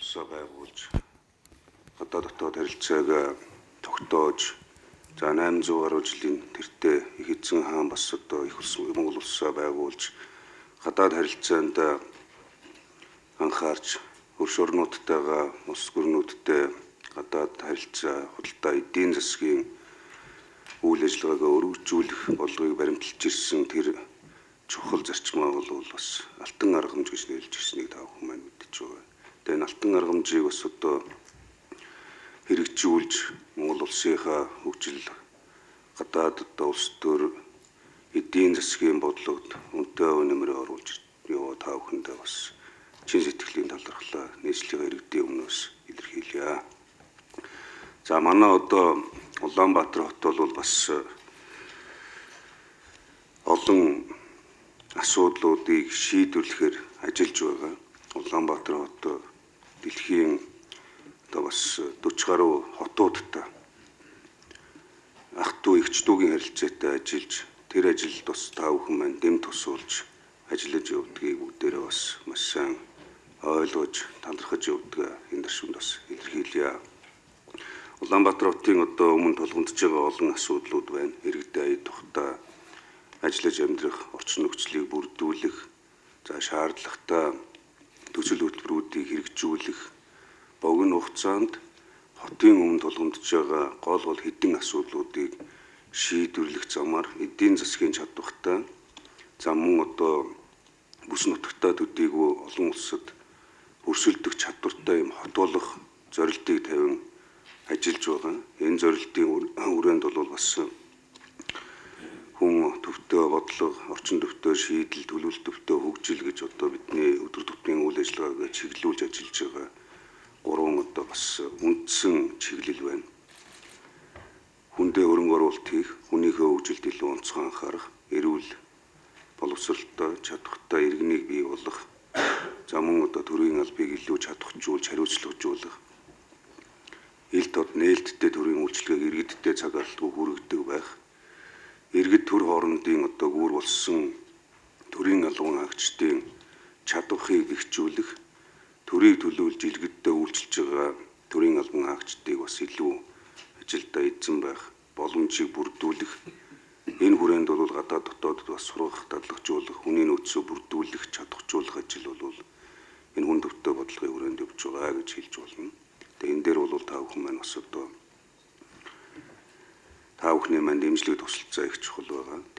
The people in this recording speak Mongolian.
улсаа байгуулж гадаад дотоод харилцааг тогтоож за 800 гаруй жилийн тэртээ их эзэн хаан бас одоо их Монгол улсаа байгуулж гадаад харилцаанд анхаарч хөрш орнуудтайгаа улс гүрнүүдтэй гадаад харилцаа худалдаа эдийн засгийн үйл ажиллагаагаа өргөжүүлэх бодлогыг баримталж ирсэн тэр чухал зарчмаа бол бас алтан аргамж гэж нэрлэж ирснийг та бүхэн маань мэдж байгаа. Тэгээд энэ алтан аргамжийг бас одоо хэрэгжүүлж Монгол улсынхаа хөгжил гадаад одоо улс төр эдийн засгийн бодлогод үнэтэй нэмрээ оруулж яваа та бүхэндээ бас чин сэтгэлийн талархлаа нийслэлийн иргэдийн өмнөөс илэрхийлье. За манай одоо Улаанбаатар хот бол бас олон асуудлуудыг шийдвэрлэхээр ажиллаж байгаа. Улаанбаатар хот дэлхийн одоо бас 40 гаруй хотуудтай ах トゥ эгч дүүгийн харилцаатай ажиллаж тэр ажилд бас та бүхэн маань дэм тусуулж ажиллаж явдгийг бүгдээрээ бас маш сайн ойлгож талархаж явдгаа энэ даршуунд бас илэрхийлье. Улаанбаатар хотын одоо өмнө тулгамдж байгаа олон асуудлууд байна. Иргэдээ ая тухтай ажиллаж амьдрах орчин нөхцөлийг бүрдүүлэх, за шаардлагатай төсөл хөтөлбөрүүдийг хэрэгжүүлэх, богино хугацаанд хотын өмнө тулгамдж байгаа гол хэдэн асуудлуудыг шийдвэрлэх замаар эдийн засгийн чадвартай, за мөн одоо бүс нутагтаа төдийгүй олон улсад өрсөлдөх чадвартай юм хот болох зорилтыг тавин ажиллаж байгаа. Энэ зорилтын хүрээнд бол бас хүн төвтэй бодлого, орчин төвтэй шийдэл, төлөвлөлт төвтэй хөгжил гэж одоо бидний өдөр тутмын үйл ажиллагааг чиглүүлж ажиллаж байгаа гурван одоо бас үндсэн чиглэл байна. Хүндээ хөрөнгө оруулалт хийх, хүнийхээ хөгжилд илүү онцгой анхаарах, эрүүл боловсролтой, чадвартай иргэнийг бий болгох, за мөн одоо төрийн албыг илүү чадваржуулж, хариуцлагажуулах, ил тод нээлттэй төрийн үйлчлэгийг иргэдтэй цаг алдалгүй хүргэдэг байх, иргэд төр хоорондын одоо гүр болсон төрийн албан хаагчдын чадварыг бэхжүүлэх, төрийг төлөөлж иргэдтэй үйлчилж байгаа төрийн албан хаагчдыг бас илүү ажилдаа эзэн байх боломжийг бүрдүүлэх, энэ хүрээнд бол гадаад дотоодд бас сургах, дадлагжуулах, хүний нөөцөө бүрдүүлэх, чадваржуулах ажил бол энэ хүн төвтэй бодлогын хүрээнд явж байгаа гэж хэлж болно. Тэгээ энэ дээр бол та бүхэн маань бас одоо та бүхний маань дэмжлэг тусалцаа их чухал байгаа.